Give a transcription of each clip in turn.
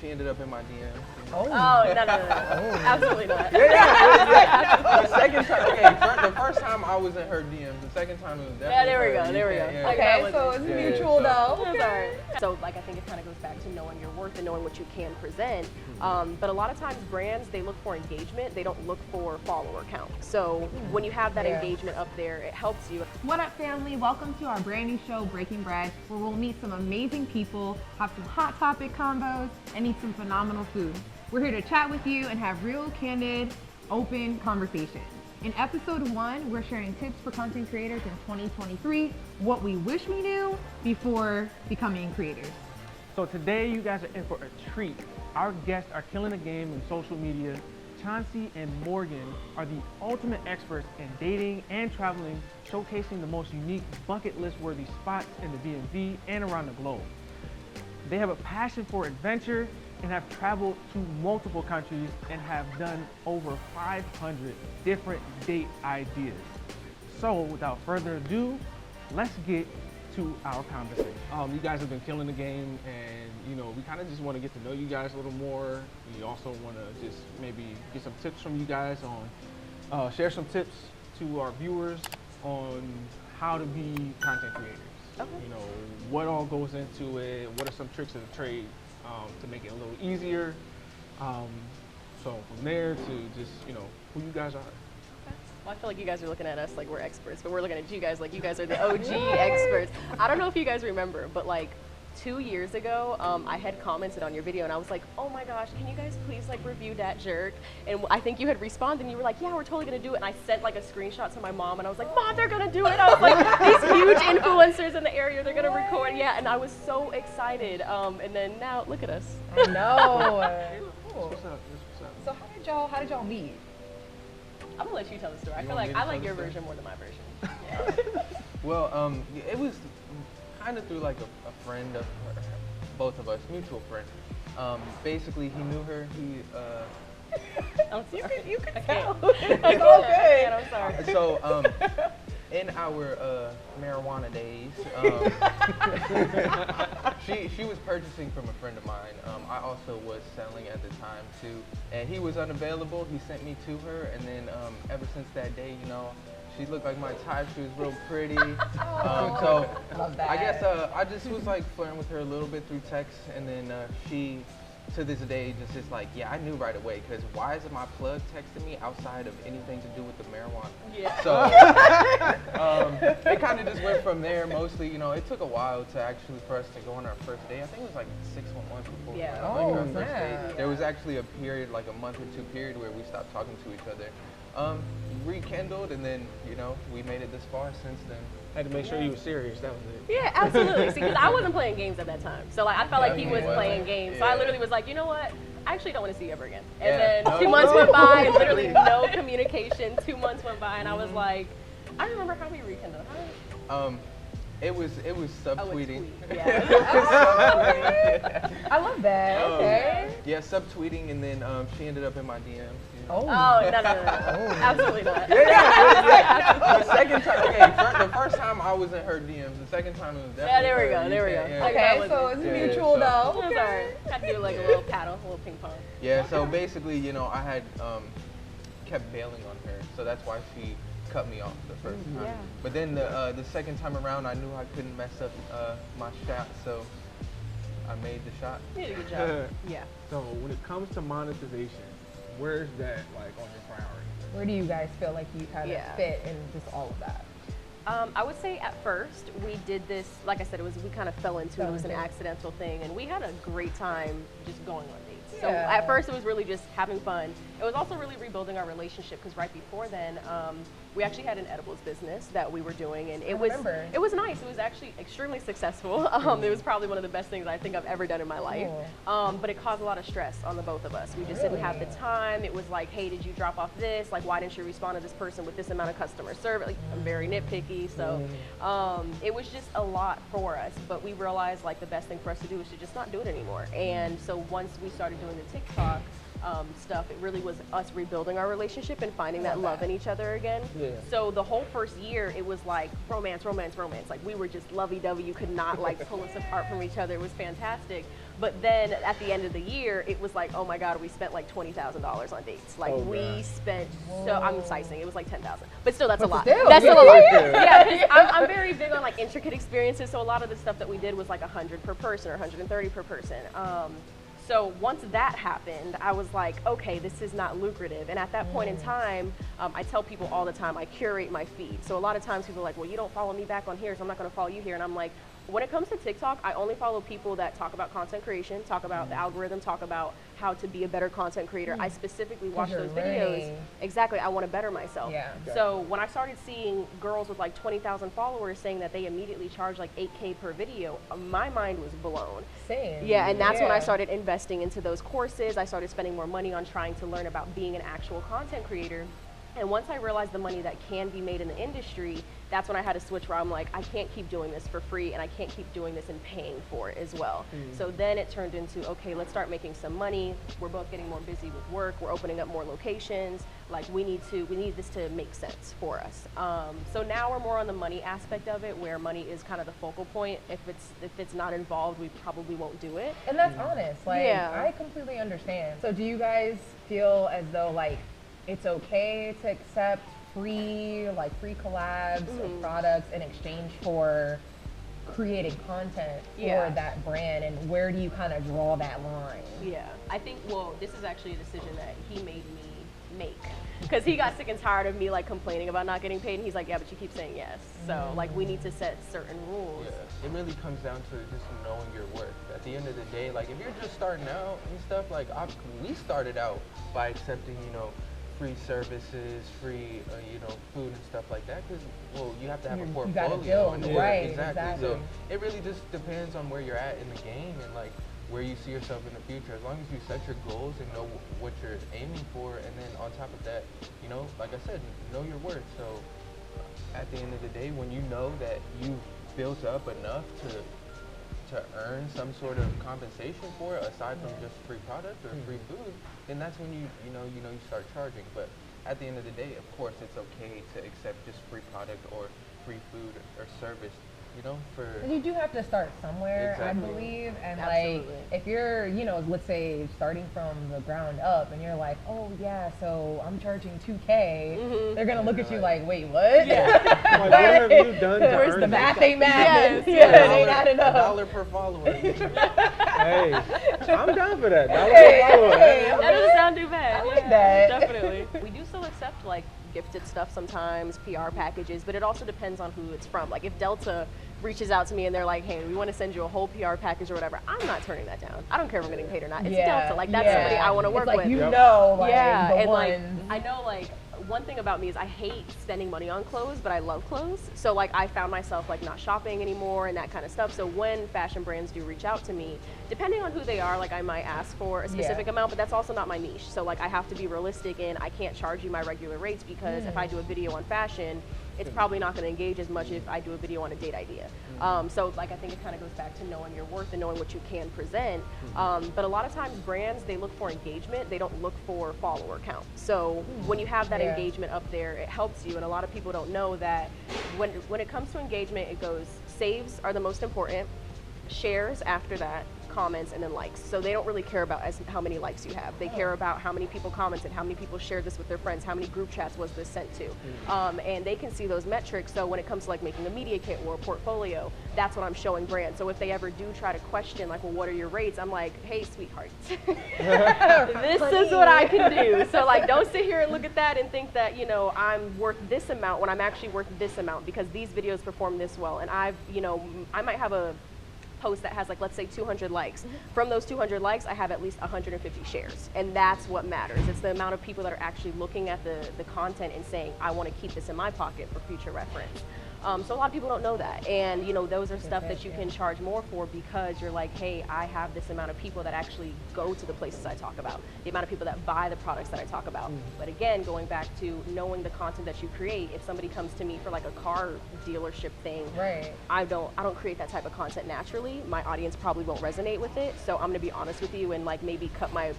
she ended up in my DM. Oh, no. Absolutely not. The second time, okay, the first time I was in her DMs. The second time it was definitely there we her. go. There we go. Yeah. Okay, so it's mutual though. Okay. So like I think it kind of goes back to knowing your worth and knowing what you can present. But a lot of times brands, they look for engagement. They don't look for follower count. So when you have that engagement up there, it helps you. What up, family? Welcome to our brand new show, Breaking Bread, where we'll meet some amazing people, have some hot topic combos, and eat some phenomenal food. We're here to chat with you and have real, candid, open conversations. In episode 1, we're sharing tips for content creators in 2023, what we wish we knew before becoming creators. So today you guys are in for a treat. Our guests are killing the game in social media. Chauncey and Morgan are the ultimate experts in dating and traveling, showcasing the most unique bucket list worthy spots in the DMV and around the globe. They have a passion for adventure and have traveled to multiple countries and have done over 500 different date ideas. So without further ado, let's get to our conversation. You guys have been killing the game, and we kind of just want to get to know you guys a little more. We also want to just maybe get some tips from you guys on, share some tips to our viewers on how to be content creators. Okay. What all goes into it, what are some tricks of the trade to make it a little easier. So from there to just, who you guys are. Well, I feel like you guys are looking at us like we're experts, but we're looking at you guys like you guys are the OG experts. I don't know if you guys remember, but like 2 years ago, I had commented on your video and I was like, oh my gosh, can you guys please like review Dat Jerk? And I think you had responded and you were like, yeah, we're totally gonna do it. And I sent like a screenshot to my mom and I was like, Mom, they're gonna do it. I was like, these huge influencers in the area, they're gonna record. Yeah, and I was so excited. And then now, look at us. I know. What's up? So how did y'all meet? I'm gonna let you tell the story. I feel like I like your version more than my version. Yeah. Well, it was kind of through like a friend of her, both of us, mutual friend. Basically, he knew her. I'm sorry. You can I tell. can't. It's all good. I'm sorry. So, in our marijuana days, she was purchasing from a friend of mine. I also was selling at the time too, and he was unavailable. He sent me to her, and then ever since that day, she looked like my type. She was real pretty. So Love that. I guess I just was like flirting with her a little bit through text, and then she, to this day, just like, yeah, I knew right away, because why isn't my plug texting me outside of anything to do with the marijuana? Yeah. So it kind of just went from there. Mostly, it took a while to actually for us to go on our first date. I think it was like 6 months before we went on our first date. There was actually a period, like a month or two period, where we stopped talking to each other. Rekindled, and then we made it this far since then. Had to make sure you were serious, that was it. Yeah, absolutely. See, because I wasn't playing games at that time. So like I felt like he was playing games. So I literally was like, you know what? I actually don't want to see you ever again. And then 2 months went by, and literally no communication. 2 months went by, and I was like, I remember how we rekindled. It was subtweeting. I love that. Okay. Yeah, subtweeting, and then she ended up in my DMs. Oh, no. Absolutely not. The second time, the first time I was in her DMs. The second time it was definitely There we go. Yeah. Okay, so it's mutual though. I'm sorry. I had to do like a little paddle, a little ping pong. Yeah, so basically, I had kept bailing on her, so that's why she cut me off the first time. Yeah. But then the second time around, I knew I couldn't mess up my shot, so I made the shot. You did a good job. Yeah. So when it comes to monetization, where's that like on your priority? Where do you guys feel like you kind of fit in just all of that? I would say at first we did this, like I said, we kind of fell into it. It was an accidental thing, and we had a great time just going on dates. So at first it was really just having fun. It was also really rebuilding our relationship, because right before then, we actually had an edibles business that we were doing, and it was nice. It was actually extremely successful. It was probably one of the best things I think I've ever done in my life. But it caused a lot of stress on the both of us. We just didn't have the time. It was like, hey, did you drop off this? Like, why didn't you respond to this person with this amount of customer service? Like, I'm very nitpicky, so it was just a lot for us. But we realized like the best thing for us to do is to just not do it anymore. And so once we started doing the TikTok stuff, it really was us rebuilding our relationship and finding that love in each other again. So the whole first year, it was like romance. Like we were just lovey-dovey. You could not like pull us apart from each other. It was fantastic. But then at the end of the year, it was like, oh my God, we spent like $20,000 on dates. Like we spent I'm sizing, it was like 10,000. But still, that's a lot. That's still a lot. Yeah, I'm very big on like intricate experiences. So a lot of the stuff that we did was like 100 per person or 130 per person. So once that happened, I was like, okay, this is not lucrative. And at that point in time, I tell people all the time, I curate my feed. So a lot of times people are like, well, you don't follow me back on here, so I'm not gonna follow you here. And I'm like, when it comes to TikTok, I only follow people that talk about content creation, talk about the algorithm, talk about how to be a better content creator. I specifically watch those videos. Exactly, I want to better myself. Yeah. So when I started seeing girls with like 20,000 followers saying that they immediately charge like 8K per video, my mind was blown. Same. Yeah, and that's when I started investing into those courses. I started spending more money on trying to learn about being an actual content creator. And once I realized the money that can be made in the industry, that's when I had to switch where I'm like, I can't keep doing this for free and I can't keep doing this and paying for it as well. So then it turned into, okay, let's start making some money. We're both getting more busy with work. We're opening up more locations. Like we need this to make sense for us. So now we're more on the money aspect of it, where money is kind of the focal point. If it's not involved, we probably won't do it. And that's honest. Like, I completely understand. So do you guys feel as though like it's okay to accept free collabs of products in exchange for creating content for that brand, and where do you kind of draw that line? Yeah, I think, well, this is actually a decision that he made me make, because he got sick and tired of me like complaining about not getting paid, and he's like, yeah, but you keep saying yes. So like we need to set certain rules. Yeah, it really comes down to just knowing your worth. At the end of the day, like if you're just starting out and stuff, like we started out by accepting, free services, free, food and stuff like that, because, well, you have to have a portfolio. You gotta build, right, exactly. So it really just depends on where you're at in the game and, like, where you see yourself in the future. As long as you set your goals and know what you're aiming for, and then on top of that, like I said, know your worth. So at the end of the day, when you know that you've built up enough to earn some sort of compensation for it, aside from just free product or free food, then that's when you start charging. But at the end of the day, of course, it's okay to accept just free product or free food or service, And you do have to start somewhere, I believe. And like, if you're, let's say starting from the ground up, and you're like, oh yeah, so I'm charging $2K, they're gonna look at you like, wait, what? Like, what have you done to Where's earn the this? math ain't math? It ain't not enough. $1 per follower. Hey, I'm down for that. $1 per follower. That doesn't sound too bad. I like that. Definitely. We do still accept like gifted stuff sometimes, PR packages, but it also depends on who it's from. Like if Delta reaches out to me and they're like, hey, we want to send you a whole PR package or whatever, I'm not turning that down. I don't care if I'm getting paid or not. It's Delta. Like that's somebody I want to work with. The ones. I know like one thing about me is I hate spending money on clothes, but I love clothes. So like I found myself like not shopping anymore and that kind of stuff. So when fashion brands do reach out to me, depending on who they are, like I might ask for a specific amount, but that's also not my niche. So like I have to be realistic, and I can't charge you my regular rates, because if I do a video on fashion, it's probably not going to engage as much if I do a video on a date idea. So like I think it kind of goes back to knowing your worth and knowing what you can present. But a lot of times brands, they look for engagement. They don't look for follower count. So when you have that engagement up there, it helps you. And a lot of people don't know that when it comes to engagement, it goes saves are the most important, shares after that, comments, and then likes. So they don't really care about how many likes you have. They care about how many people commented, how many people shared this with their friends, how many group chats was this sent to. And they can see those metrics. So when it comes to like making a media kit or a portfolio, that's what I'm showing brands. So if they ever do try to question like, well, what are your rates? I'm like, hey, sweetheart, this is what I can do. So like, don't sit here and look at that and think that, I'm worth this amount when I'm actually worth this amount, because these videos perform this well. And I might have a post that has like, let's say 200 likes. From those 200 likes, I have at least 150 shares. And that's what matters. It's the amount of people that are actually looking at the content and saying, I want to keep this in my pocket for future reference. So a lot of people don't know that. And those are stuff that you can charge more for, because you're like, hey, I have this amount of people that actually go to the places I talk about, the amount of people that buy the products that I talk about. But again, going back to knowing the content that you create, if somebody comes to me for like a car dealership thing, I don't create that type of content naturally. My audience probably won't resonate with it. So I'm gonna be honest with you and like maybe cut my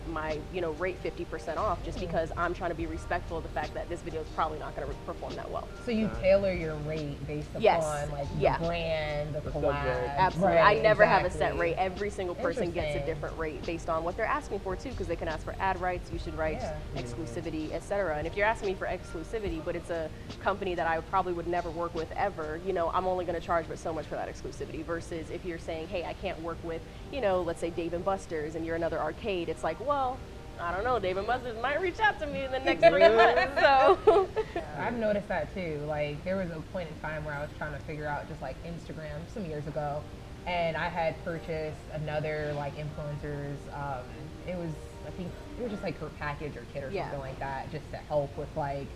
rate 50% off, just because I'm trying to be respectful of the fact that this video is probably not gonna perform that well. So you tailor your rate based Yes. upon like Yeah. the brand, the collab. subject. Absolutely. Right, I never have a set exactly. rate. Every single person gets a Interesting. different rate based on what they're asking for too, because they can ask for ad rights, usage rights, Yeah. exclusivity, etc. And if you're asking me for exclusivity, but it's a company that I probably would never work with ever, you know, I'm only going to charge but so much for that exclusivity. Versus if you're saying, hey, I can't work with, you know, let's say Dave and Buster's, and you're another arcade, it's like, well, I don't know, Dave and Buster's might reach out to me in the next 3 months. So I've noticed that too. Like there was a point in time where I was trying to figure out just like Instagram some years ago, and I had purchased another like influencers. It was, I think it was just like her package or kit or Yeah. something like that, just to help with like,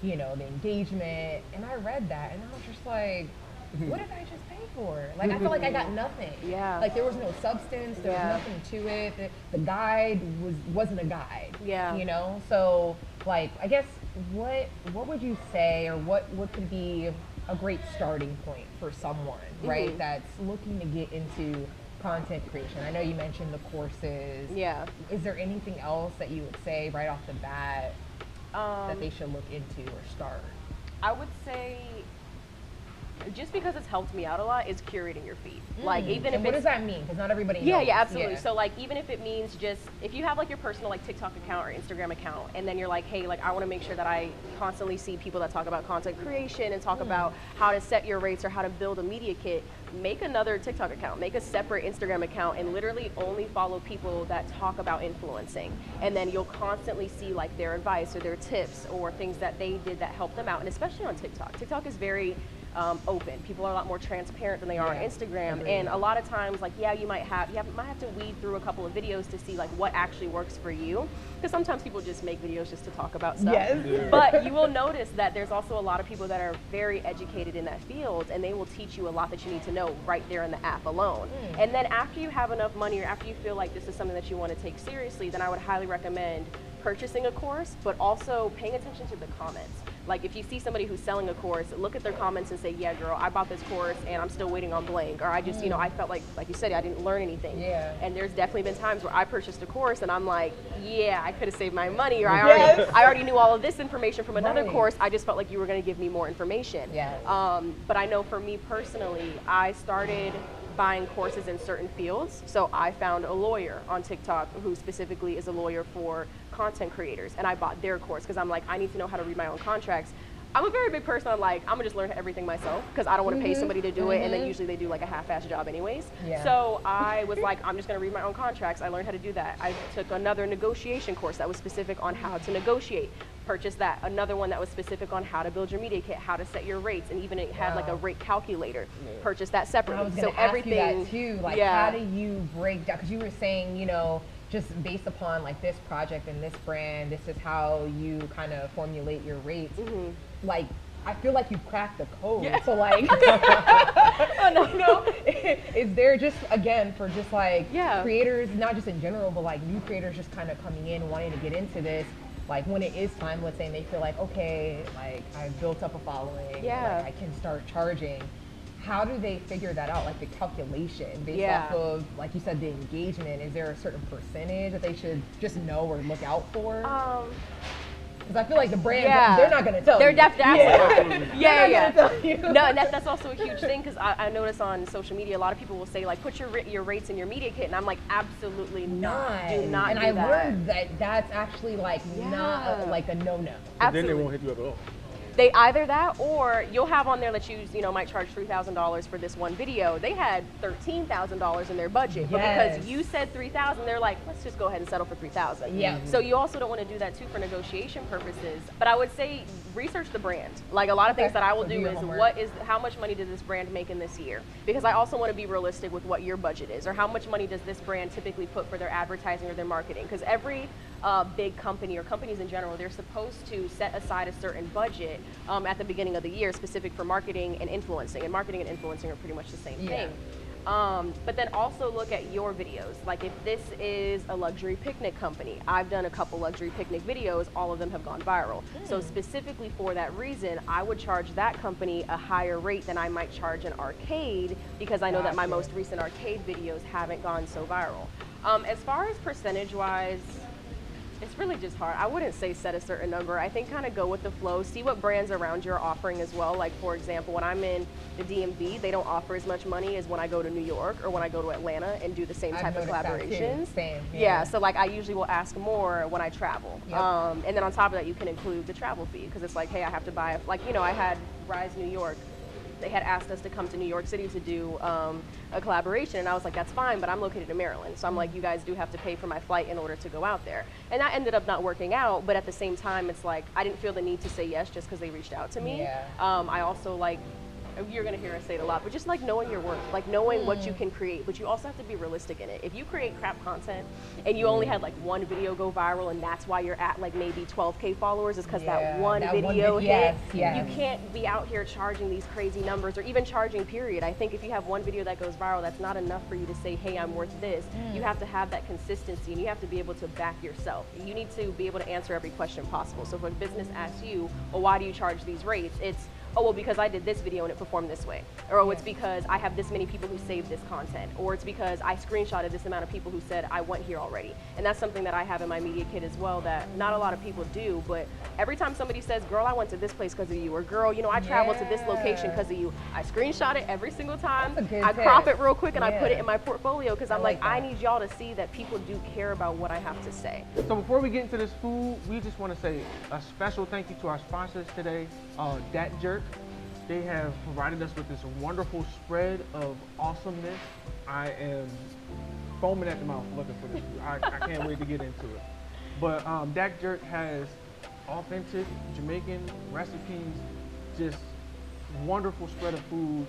you know, the engagement. And I read that and I was just like, what did I just pay for? Like I feel like I got nothing. Yeah. Like there was no substance. There Yeah. was nothing to it. The guide wasn't a guide. Yeah. You know. So like I guess what would you say, or what could be a great starting point for someone, right, that's looking to get into content creation? I know you mentioned the courses. yeah. Is there anything else that you would say right off the bat that they should look into or start? I would say, just because it's helped me out a lot, is curating your feed. Like even And if what it's does that mean? Because not everybody knows. yeah, absolutely. Yeah. So like even if it means just, if you have like your personal like TikTok account or Instagram account, and then you're like, hey, like I want to make sure that I constantly see people that talk about content creation and talk about how to set your rates or how to build a media kit, make another TikTok account, make a separate Instagram account, and literally only follow people that talk about influencing. And then you'll constantly see like their advice or their tips or things that they did that helped them out. And especially on TikTok. TikTok is very open. People are a lot more transparent than they are on Instagram. Agreed. And a lot of times, like, yeah, you might have to weed through a couple of videos to see like what actually works for you. Because sometimes people just make videos just to talk about stuff. Yes. Yeah. But you will notice that there's also a lot of people that are very educated in that field, and they will teach you a lot that you need to know right there in the app alone. And then after you have enough money, or after you feel like this is something that you want to take seriously, then I would highly recommend purchasing a course, but also paying attention to the comments. Like if you see somebody who's selling a course, look at their comments and say, yeah, girl, I bought this course and I'm still waiting on blank. Or I just, you know, I felt like you said, I didn't learn anything. Yeah. And there's definitely been times where I purchased a course and I'm like, yeah, I could have saved my money, or I already knew all of this information from another course. I just felt like you were going to give me more information. Yes. But I know for me personally, I started buying courses in certain fields. So I found a lawyer on TikTok who specifically is a lawyer for content creators, and I bought their course because I'm like, I need to know how to read my own contracts. I'm a very big person. I'm like, I'm gonna just learn everything myself because I don't want to pay somebody to do it, and then usually they do like a half-assed job anyways. Yeah. So I was like, I'm just gonna read my own contracts. I learned how to do that. I took another negotiation course that was specific on how to negotiate. Purchased that. Another one that was specific on how to build your media kit, how to set your rates, and even it had like a rate calculator. Purchased that separately. I was going to ask you that too. Like, how do you break down? Because you were saying, you know, just based upon like this project and this brand, this is how you kind of formulate your rates. Like, I feel like you've cracked the code. Yeah. So like, you know, is there just, again, for just like creators, not just in general, but like new creators just kind of coming in, wanting to get into this, like when it is time, let's say, and they feel like, okay, like I've built up a following, like I can start charging. How do they figure that out? Like the calculation based off of, like you said, the engagement. Is there a certain percentage that they should just know or look out for? Because I feel like the brands, they're not going to tell they're you. Definitely. They're not gonna tell you. No, and that's also a huge thing, because I notice on social media, a lot of people will say, like, put your rates in your media kit, and I'm like, absolutely not. Do not and do I that. learned that that's actually like not like a no-no. But then they won't hit you up at all. They either that, or you'll have on there that you know, might charge $3,000 for this one video. They had $13,000 in their budget, but because you said $3,000, they're like, let's just go ahead and settle for $3,000. Yeah. So you also don't want to do that too for negotiation purposes. But I would say research the brand. Like a lot of things that I will do is how much money did this brand make in this year? Because I also want to be realistic with what your budget is, or how much money does this brand typically put for their advertising or their marketing? Because every big company, or companies in general, they're supposed to set aside a certain budget at the beginning of the year, specific for marketing and influencing. And marketing and influencing are pretty much the same thing. But then also look at your videos. Like if this is a luxury picnic company, I've done a couple luxury picnic videos, all of them have gone viral. So specifically for that reason, I would charge that company a higher rate than I might charge an arcade, because I know that my most recent arcade videos haven't gone so viral. As far as percentage wise, It's really just hard. I wouldn't say set a certain number. I think kind of go with the flow, see what brands around you are offering as well. Like for example, when I'm in the DMV, they don't offer as much money as when I go to New York or when I go to Atlanta and do the same type of collaborations. Same. Yeah, so like I usually will ask more when I travel. Yep. And then on top of that, you can include the travel fee because it's like, hey, I have to buy, like, you know, I had Rise New York. They had asked us to come to New York City to do a collaboration, and I was like, that's fine, but I'm located in Maryland. So I'm like, you guys do have to pay for my flight in order to go out there. And that ended up not working out, but at the same time, it's like, I didn't feel the need to say yes just because they reached out to me. Yeah. I also like, you're gonna hear us say it a lot, but just like knowing your worth, like knowing what you can create, but you also have to be realistic in it. If you create crap content and you only had like one video go viral and that's why you're at like maybe 12K followers, is because that one video hit, you can't be out here charging these crazy numbers or even charging period. I think if you have one video that goes viral, that's not enough for you to say, hey, I'm worth this. You have to have that consistency and you have to be able to back yourself. You need to be able to answer every question possible. So if a business asks you, well, why do you charge these rates? It's, oh, well, because I did this video and it performed this way. Or, oh, it's because I have this many people who saved this content. Or it's because I screenshotted this amount of people who said I went here already. And that's something that I have in my media kit as well that not a lot of people do, but every time somebody says, girl, I went to this place because of you, or girl, you know, I traveled to this location because of you, I screenshot it every single time. I crop it real quick and I put it in my portfolio because I'm like, I need y'all to see that people do care about what I have to say. So before we get into this food, we just want to say a special thank you to our sponsors today, Dat Jerk. They have provided us with this wonderful spread of awesomeness. I am foaming at the mouth looking for this food. I can't wait to get into it. But Dat Jerk has authentic Jamaican recipes, just wonderful spread of food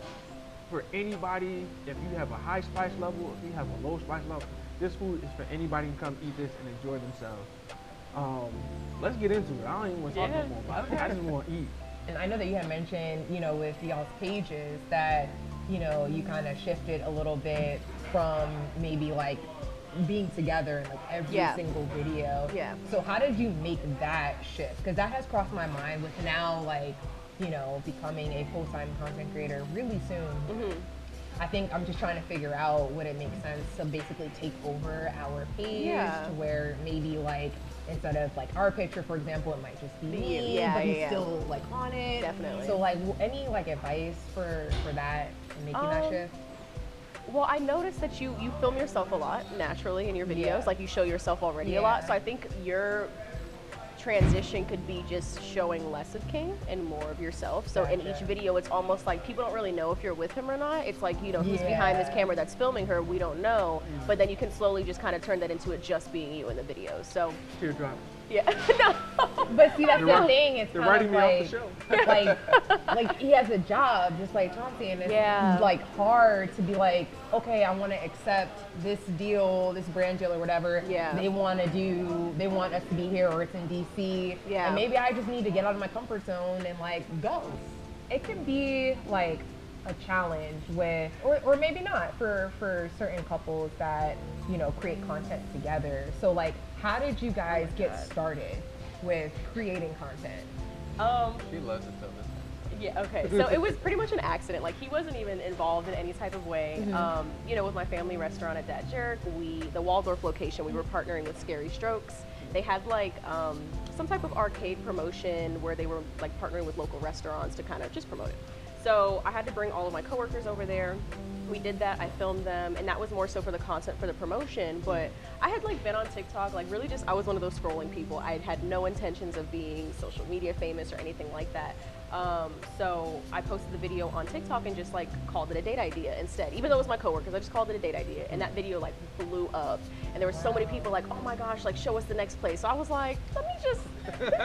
for anybody. If you have a high spice level, if you have a low spice level, this food is for anybody who can come eat this and enjoy themselves. Let's get into it. I don't even want to talk no more about it. I just want to eat. And I know that you had mentioned, you know, with y'all's pages that, you know, you kind of shifted a little bit from maybe like being together in like every single video. Yeah. So how did you make that shift? Because that has crossed my mind with now like, you know, becoming a full-time content creator really soon. I think I'm just trying to figure out would it make sense to basically take over our page to where maybe like instead of like our picture, for example, it might just be me, but he's still like on it. Definitely. So like any like advice for that and making that shift? Well, I noticed that you film yourself a lot naturally in your videos, like you show yourself already a lot. So I think your transition could be just showing less of King and more of yourself. So in each video, it's almost like people don't really know if you're with him or not. It's like, you know, who's behind this camera that's filming her, we don't know. But then you can slowly just kind of turn that into it just being you in the videos. So teardrop. Yeah. No. But see, that's the thing. It's they're kind writing of me off the show. like he has a job just like Chauncey, and it's like hard to be like, okay, I want to accept this deal, this brand deal or whatever. They want us to be here, or it's in DC. And maybe I just need to get out of my comfort zone and like go. It can be like a challenge with, or maybe not for certain couples that, you know, create content together. So like, how did you guys get started with creating content? She loves to tell this. Yeah, okay. So it was pretty much an accident. Like he wasn't even involved in any type of way. You know, with my family restaurant at Dat Jerk, the Waldorf location, we were partnering with Scary Strokes. They had like some type of arcade promotion where they were like partnering with local restaurants to kind of just promote it. So I had to bring all of my coworkers over there. We did that, I filmed them, and that was more so for the content for the promotion, but I had like been on TikTok, like really just, I was one of those scrolling people. I had no intentions of being social media famous or anything like that. So I posted the video on TikTok and just like called it a date idea instead. Even though it was my coworkers, I just called it a date idea, and that video like blew up. And there were so many people like, oh my gosh, like show us the next place. So I was like, let me just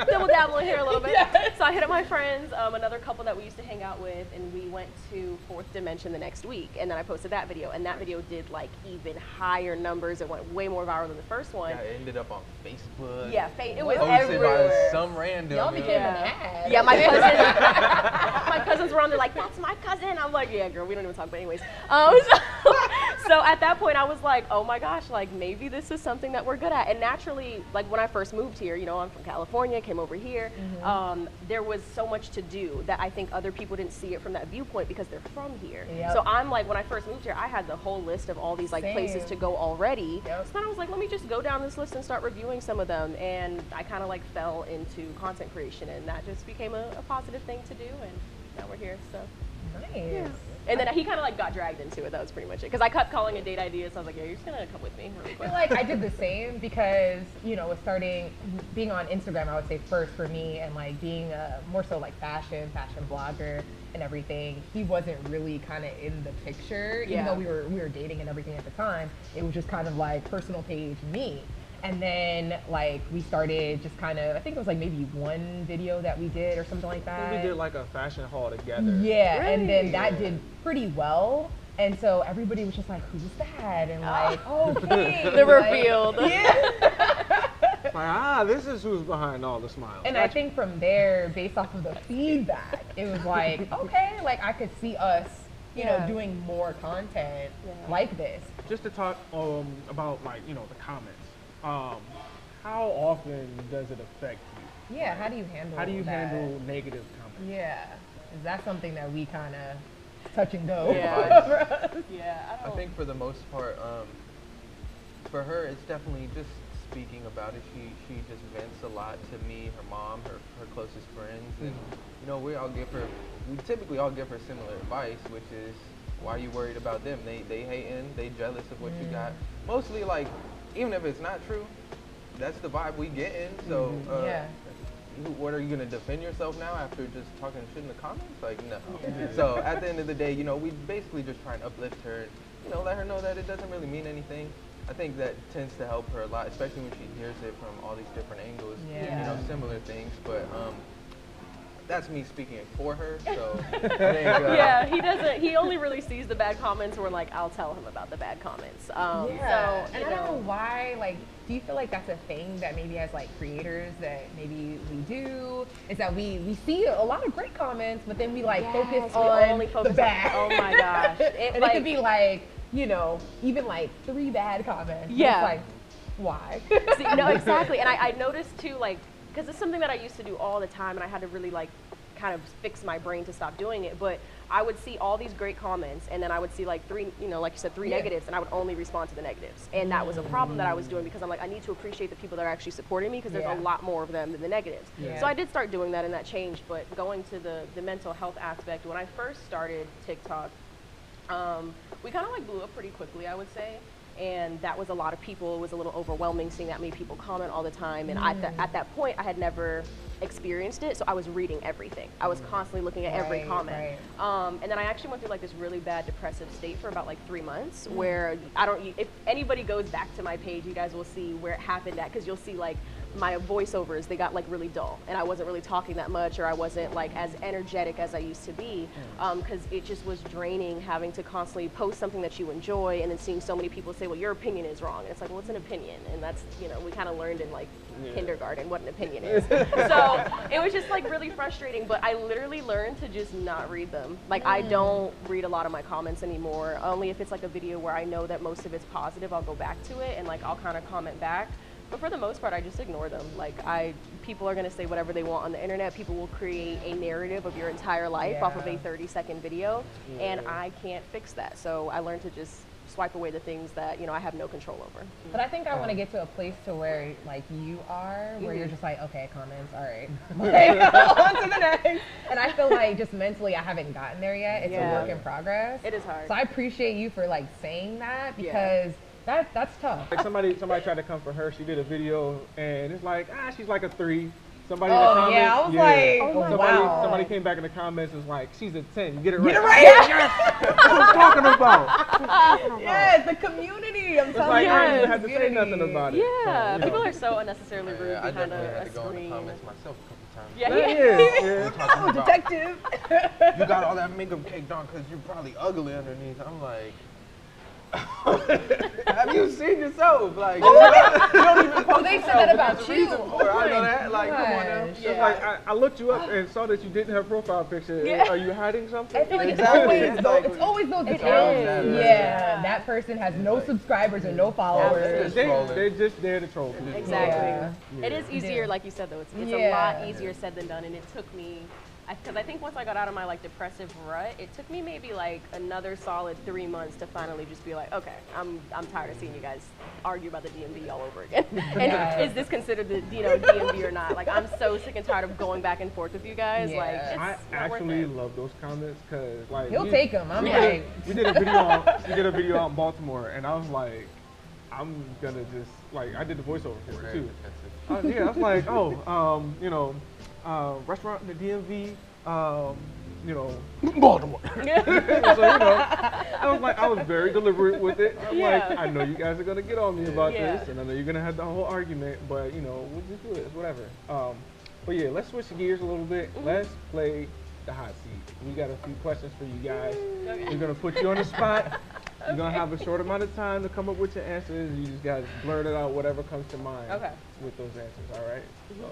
double dabble in here a little bit. So I hit up my friends, another couple that we used to hang out with, and we went to Fourth Dimension the next week. And then I posted that video, and that video did like even higher numbers. It went way more viral than the first one. Yeah, it ended up on Facebook. Yeah, it was posted everywhere. By some random. Y'all became an ad. Yeah, my cousin. My cousins were on there like, that's my cousin. I'm like, yeah, girl, we don't even talk, but anyways. So at that point I was like, oh my gosh, like maybe this is something that we're good at. And naturally, like when I first moved here, you know, I'm from California, came over here, there was so much to do that I think other people didn't see it from that viewpoint because they're from here. So I'm like, when I first moved here, I had the whole list of all these like places to go already. So then I was like, let me just go down this list and start reviewing some of them. And I kind of like fell into content creation, and that just became a positive thing to do. And now we're here, so. Nice. Yeah. And then he kind of like got dragged into it. That was pretty much it. Because I kept calling it date ideas. So I was like, yeah, you're just going to come with me. I feel like I did the same because, you know, with being on Instagram, I would say first for me, and like being more so like fashion blogger and everything, he wasn't really kind of in the picture. Even though we were dating and everything at the time, it was just kind of like personal page me. And then like we started just kind of, I think it was like maybe one video that we did or something like that. I think we did like a fashion haul together. Yeah, really? And then that did pretty well. And so everybody was just like, who's that? And like, oh, okay. The revealed. Yeah. Like, this is who's behind all the smiles. And I think from there, based off of the feedback, it was like, okay, like I could see us, you know, doing more content like this. Just to talk about like, you know, the comments. How often does it affect you? Yeah, how do you handle handle negative comments? Yeah. Is that something that we kind of touch and go? Yeah. Yeah. I think for the most part, for her, it's definitely just speaking about it. She just vents a lot to me, her mom, her closest friends, and you know, we typically all give her similar advice, which is, why are you worried about them? They hating, they jealous of what you got. Mostly like, even if it's not true, that's the vibe we get in. So, what are you gonna defend yourself now after just talking shit in the comments? Like, no. So at the end of the day, you know, we basically just try and uplift her and, you know, let her know that it doesn't really mean anything. I think that tends to help her a lot, especially when she hears it from all these different angles, you know, similar things. But that's me speaking it for her, so I think, yeah, he doesn't. He only really sees the bad comments where like I'll tell him about the bad comments. So, and I don't know why. Like, do you feel like that's a thing that maybe as like creators that maybe we do? Is that we see a lot of great comments, but then we like focus on the bad. Oh my gosh! And like, it could be like, you know, even like 3 bad comments. Yeah. It's like, why? See, no, exactly. And I noticed too, like, because it's something that I used to do all the time, and I had to really like kind of fix my brain to stop doing it. But I would see all these great comments, and then I would see like 3, you know, like you said, 3 negatives, and I would only respond to the negatives. And that was a problem that I was doing, because I'm like, I need to appreciate the people that are actually supporting me, because there's a lot more of them than the negatives. So I did start doing that, and that changed. But going to the mental health aspect, when I first started TikTok, we kind of like blew up pretty quickly, I would say. And that was a lot of people. It was a little overwhelming seeing that many people comment all the time. And at that point, I had never experienced it, so I was reading everything. I was constantly looking at every comment. And then I actually went through like this really bad depressive state for about like 3 months, where if anybody goes back to my page, you guys will see where it happened at, because you'll see like my voiceovers, they got like really dull, and I wasn't really talking that much, or I wasn't like as energetic as I used to be, because it just was draining having to constantly post something that you enjoy, and then seeing so many people say, well, your opinion is wrong. And it's like, well, it's an opinion, and that's, you know, we kind of learned in like kindergarten what an opinion is. So it was just like really frustrating, but I literally learned to just not read them. Like, I don't read a lot of my comments anymore. Only if it's like a video where I know that most of it's positive, I'll go back to it and like I'll kind of comment back. But for the most part, I just ignore them. Like, people are gonna say whatever they want on the internet. People will create a narrative of your entire life off of a 30-second video, and I can't fix that. So I learned to just swipe away the things that, you know, I have no control over. But I think I want to get to a place to where like you are, where you're just like, okay, comments, all right, like, on to the next. And I feel like just mentally I haven't gotten there yet. It's a work in progress. It is hard. So I appreciate you for like saying that, because that's tough. Like somebody tried to come for her. She did a video, and it's like, she's like a 3. Somebody in the comments, I was like, somebody came back in the comments and was like, she's a 10. Get it right. Get it right. Yes. That's what I'm talking about. Yes, the community. I'm telling like, you. I didn't have to say nothing about it. Yeah, so, people are so unnecessarily rude I behind definitely had a to go in the screen. comments myself a couple times. Yeah, Detective. You got all that makeup caked on because you're probably ugly underneath. I'm like, have you seen yourself? Like, you don't even post They said yourself, that about but there's a you. reason for it. I know that. like, come on now. gosh. It's like I looked you up and saw that you didn't have a profile picture. Yeah. Are you hiding something? I feel like Exactly. it's always those It accounts. is. Yeah, that person has no like- subscribers or no followers. They're just there to troll people. Exactly. Yeah. It is easier, Yeah. like you said, though. It's Yeah. a lot easier said than done, and it took me, because I think once I got out of my like depressive rut, it took me maybe like another solid 3 months to finally just be like, okay, I'm tired of seeing you guys argue about the DMV all over again. And Yeah. is this considered the DMV or not? Like, I'm so sick and tired of going back and forth with you guys. Yeah. Like, it's I not worth actually it. love those comments because like He'll take them. I'm Yeah. like, we did a video out in Baltimore, and I was like, I'm gonna just like I did the voiceover for it too. Yeah, I was like, restaurant in the DMV, Baltimore. So I was very deliberate with it. I'm Yeah. like, I know you guys are gonna get on me about Yeah. this, and I know you're gonna have the whole argument, but we'll just do it. It's whatever. But yeah, let's switch gears a little bit. Let's play the hot seat. We got a few questions for you guys. Okay. We're gonna put you on the spot. You're gonna have a short amount of time to come up with your answers. You just gotta blurt it out, whatever comes to mind Okay. with those answers. All right. So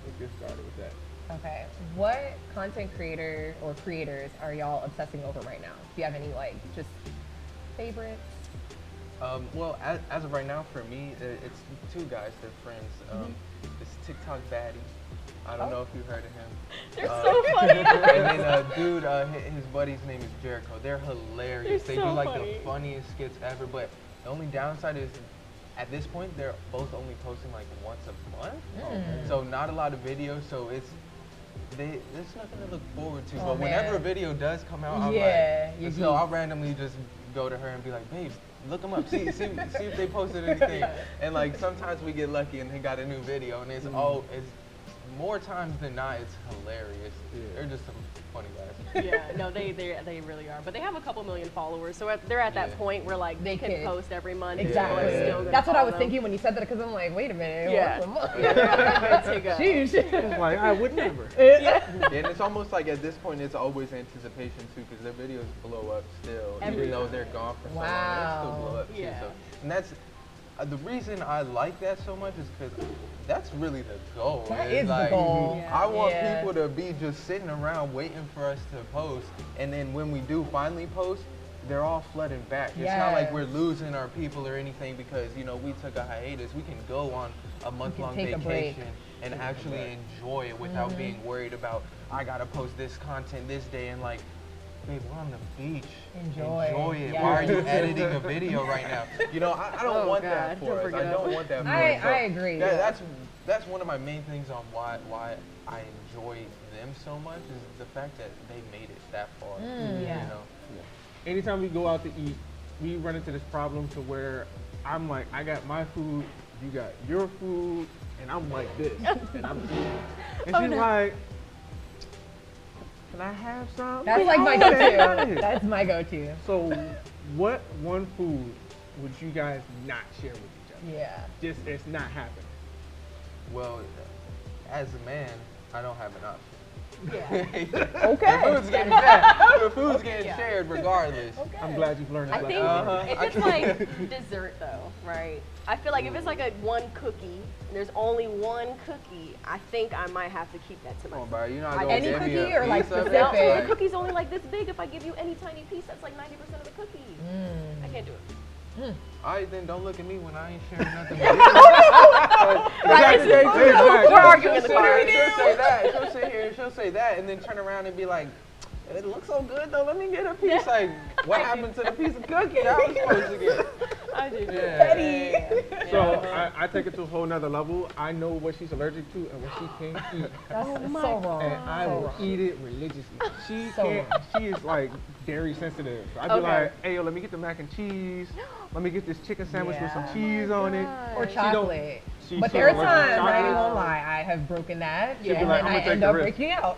let's get started with that. okay, what content creator or creators are y'all obsessing over right now? Do you have any like just favorites? Well, as of right now, for me, it's two guys. They're friends. It's TikTok Baddie. I don't know if you've heard of him. They're so funny. And then his buddy's name is Jericho. They're hilarious. They're They so do like funny. the funniest skits ever. But the only downside is, at this point, they're both only posting like once a month. So not a lot of videos. So there's nothing to look forward to. Oh, But whenever man. a video does come out, I'm Yeah, like, you so I'll randomly just go to her and be like, babe, look them up, see if they posted anything. And like sometimes we get lucky and they got a new video, and it's more times than not, it's hilarious. They're just some funny guys. Yeah, no, they really are. But they have a couple million followers, so they're at that Yeah. point where like they can can- post every month. Exactly. People are still gonna That's what I follow was them. thinking when you said that, because I'm like, wait a minute. Yeah. Once a month. Yeah, they're good to go. Sheesh. It's like I would never. And it's almost like at this point, it's always anticipation too, because their videos blow up still, Every even though time. they're gone for so long, Wow. they still blow up too. Yeah. So, and that's the reason I like that so much is because that's really the goal. That It's is the like, goal. Yeah. I want Yeah. people to be just sitting around waiting for us to post, and then when we do finally post, they're all flooding back. It's not like Yes. we're losing our people or anything because we took a hiatus. We can go on a month-long take a break. vacation and actually enjoy it without being worried about I gotta post this content this day and like, babe, we're on the beach. Enjoy. it. Yes. Why are you editing a video right now? I don't Oh, want God, that for don't us. I forget don't us. want that for I us. So agree. that's one of my main things on why I enjoy them so much is the fact that they made it that far. Yeah. Anytime we go out to eat, we run into this problem to where I'm like, I got my food, you got your food, and I'm like this, and I'm eating. And Oh, she's no. like, can I have some? That's like my go-to. That's my go-to. So, what one food would you guys not share with each other? Yeah. Just it's not happening. Well, as a man, I don't have an option. Yeah. Okay. The food's getting shared. The food's getting Yeah. shared regardless. I'm glad you've learned I that think lesson. if it's like dessert though, right? I feel like if it's like a one cookie, and there's only one cookie, I think I might have to keep that to Come on, myself. bro. You're not I- gonna Any give me cookie a or, like, piece of it? No, specific? the cookie's only like this big. If I give you any tiny piece, that's like 90% of the cookie. I can't do it. All right, then don't look at me when I ain't sharing nothing with you. Right, Exactly. we're arguing in the car. She'll say that. She'll sit here and she'll say that, and then turn around and be like, "It looks so good though. Let me get a piece." Like, what happened to the piece of cookie that I was supposed to get? I do. Yeah. So I take it to a whole nother level. I know what she's allergic to and what she can't eat. That's my so wrong. And I So will wrong. eat it religiously. She So can't. wrong. She is like dairy sensitive. So I'd be Okay. like, "Hey, yo, let me get the mac and cheese. Let me get this chicken sandwich with some Yeah. cheese on it." Or She don't- chocolate. She's But so there are allergic to times, I ain't chocolate. gonna lie, I have broken that. She'll be and like, then "I'ma I take end the up risk." breaking out.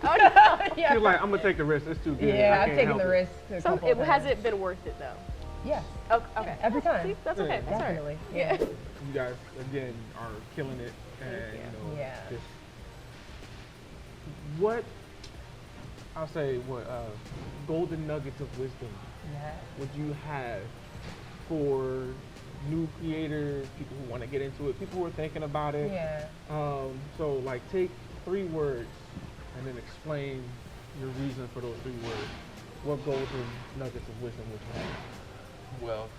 She's like, "I'm gonna take the risk. It's too good." Yeah, I I've can't taken help the it." risk a couple It of has times. it been worth it though? Yes, Oh, okay. every time. See, that's okay. That's all right. Definitely. Yeah. You guys again are killing it, and you. Yeah. just what I'll say, golden nuggets of wisdom Yeah. would you have for new creators, people who want to get into it, people who are thinking about it. Yeah. So like take 3 words and then explain your reason for those 3 words. What golden nuggets of wisdom would you have? Well,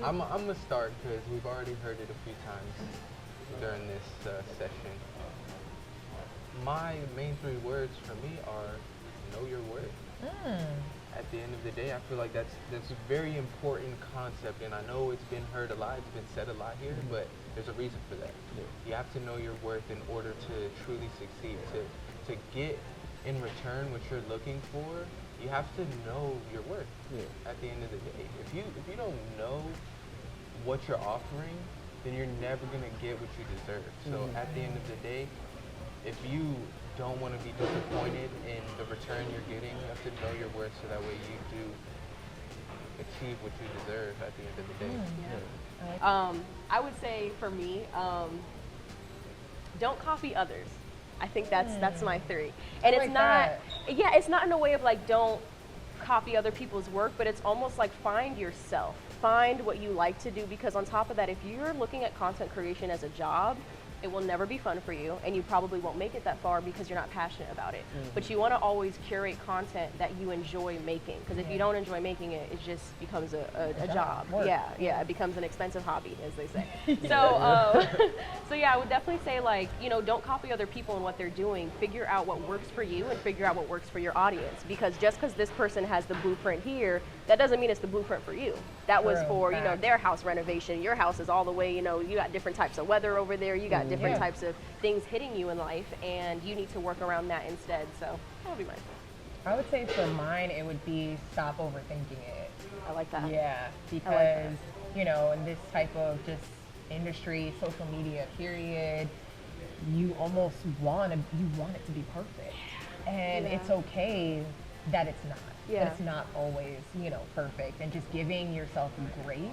I'm gonna start because we've already heard it a few times during this session. My main 3 words for me are know your worth. At the end of the day, I feel like that's a very important concept, and I know it's been heard a lot, it's been said a lot here, but there's a reason for that. Yeah. You have to know your worth in order to truly succeed. To get in return what you're looking for, you have to know your worth. Yeah. At the end of the day, if you don't know what you're offering, then you're never gonna get what you deserve. So at the end of the day, if you don't want to be disappointed in the return you're getting, you have to know your worth so that way you do achieve what you deserve at the end of the day. I would say for me, don't copy others. I think that's my 3. And it's not, it's not in a way of like don't copy other people's work, but it's almost like find yourself, find what you like to do, because on top of that, if you're looking at content creation as a job, it will never be fun for you, and you probably won't make it that far because you're not passionate about it. But you want to always curate content that you enjoy making, because if you don't enjoy making it, it just becomes a job. It becomes an expensive hobby, as they say. So yeah, I would definitely say, like, don't copy other people and what they're doing. Figure out what works for you and figure out what works for your audience, because just because this person has the blueprint here, that doesn't mean it's the blueprint for you. That was for, their house renovation. Your house is all the way, you got different types of weather over there. You got different types of things hitting you in life, and you need to work around that instead. So that would be mine. I would say for mine, it would be stop overthinking it. I like that. Yeah, because, in this type of just industry, social media, period, you almost want it to be perfect. And it's okay that it's not. But it's not always, perfect. And just giving yourself grace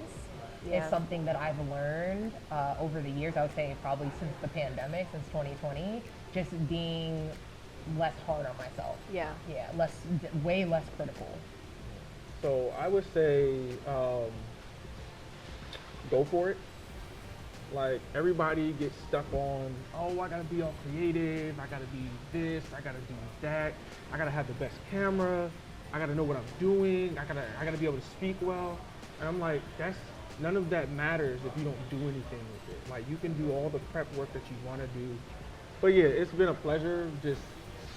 is something that I've learned over the years. I would say probably since the pandemic, since 2020, just being less hard on myself. Yeah, way less critical. So I would say go for it. Like, everybody gets stuck on, oh, I gotta be all creative, I gotta be this, I gotta do that, I gotta have the best camera, I gotta know what I'm doing, I gotta be able to speak well. And I'm like, none of that matters if you don't do anything with it. Like, you can do all the prep work that you wanna do. But yeah, it's been a pleasure just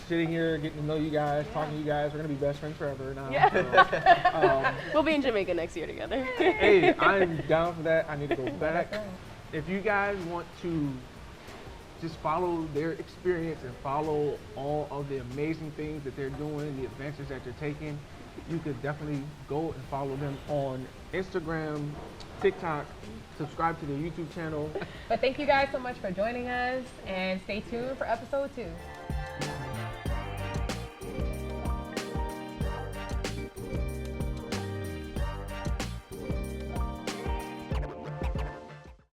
sitting here, getting to know you guys, talking to you guys. We're gonna be best friends forever now. So, we'll be in Jamaica next year together. Hey, I'm down for that. I need to go back. If you guys want to just follow their experience and follow all of the amazing things that they're doing, the adventures that they're taking, you could definitely go and follow them on Instagram, TikTok, subscribe to their YouTube channel. But thank you guys so much for joining us, and stay tuned for episode 2.